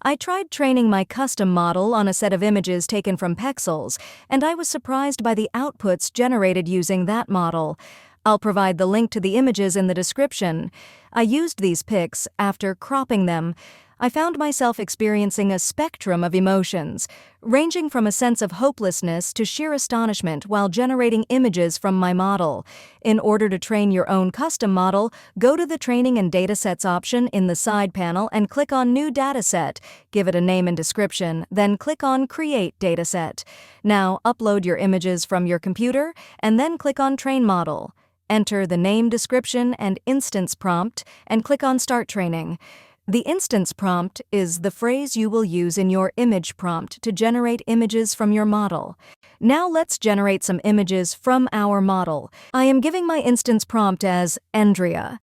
I tried training my custom model on a set of images taken from Pexels, and I was surprised by the outputs generated using that model. I'll provide the link to the images in the description. I used these pics after cropping them. I found myself experiencing a spectrum of emotions, ranging from a sense of hopelessness to sheer astonishment while generating images from my model. In order to train your own custom model, go to the Training and Datasets option in the side panel and click on New Dataset. Give it a name and description, then click on Create Dataset. Now, upload your images from your computer, and then click on Train Model. Enter the name, description, and instance prompt, and click on Start Training. The instance prompt is the phrase you will use in your image prompt to generate images from your model. Now let's generate some images from our model. I am giving my instance prompt as Andrea.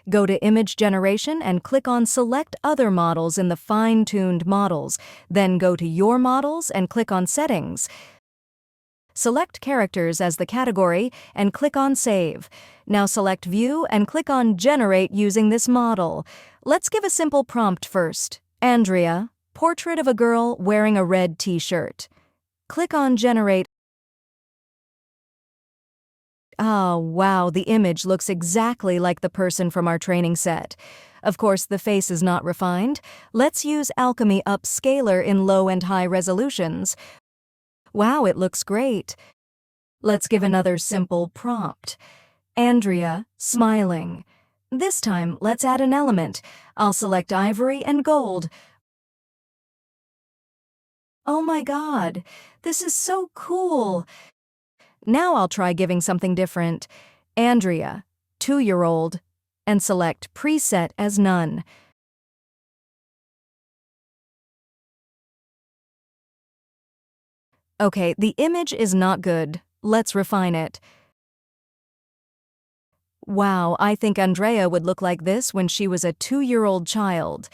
Go to Image Generation and click on Select Other Models in the Fine-Tuned Models. Then go to Your Models and click on Settings. Select Characters as the category and click on Save. Now select View and click on Generate using this model. Let's give a simple prompt first. Andrea, portrait of a girl wearing a red t-shirt. Click on Generate. Oh, wow, the image looks exactly like the person from our training set. Of course, the face is not refined. Let's use Alchemy Upscaler in low and high resolutions. Wow, it looks great. Let's give another simple prompt. Andrea, smiling. This time, let's add an element. I'll select ivory and gold. Oh my God, this is so cool. Now I'll try giving something different. Andrea, 2-year-old, and select Preset as None. Okay, the image is not good. Let's refine it. Wow, I think Andrea would look like this when she was a 2-year-old child.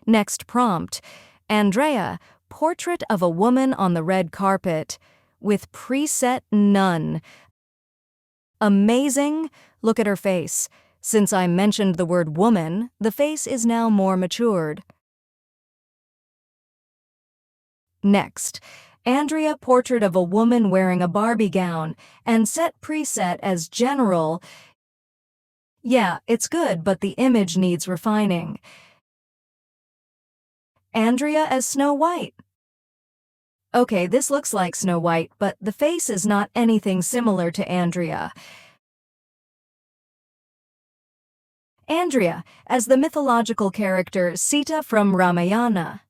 Next prompt. Andrea, portrait of a woman on the red carpet, with preset None. Amazing! Look at her face. Since I mentioned the word woman, the face is now more matured. Next, Andrea, portrait of a woman wearing a Barbie gown, and set preset as general. Yeah, it's good, but the image needs refining. Andrea as Snow White. Okay, this looks like Snow White, but the face is not anything similar to Andrea. Andrea as the mythological character Sita from Ramayana.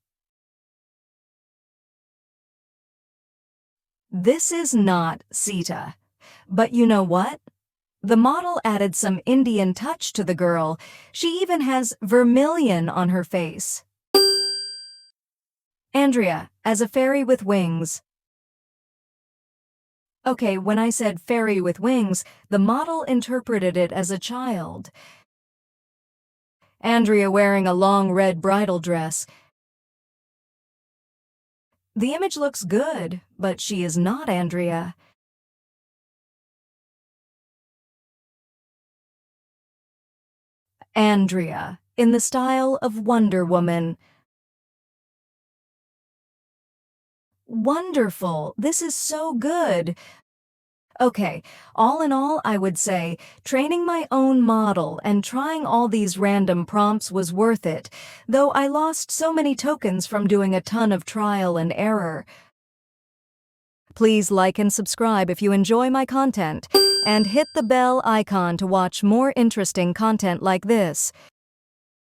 This is not Sita. But you know what? The model added some Indian touch to the girl. She even has vermilion on her face. Andrea as a fairy with wings. Okay, when I said fairy with wings, the model interpreted it as a child. Andrea wearing a long red bridal dress. The image looks good, but she is not Andrea. Andrea, in the style of Wonder Woman. Wonderful! This is so good! Okay, all in all, I would say training my own model and trying all these random prompts was worth it, though I lost so many tokens from doing a ton of trial and error. Please like and subscribe if you enjoy my content, and hit the bell icon to watch more interesting content like this.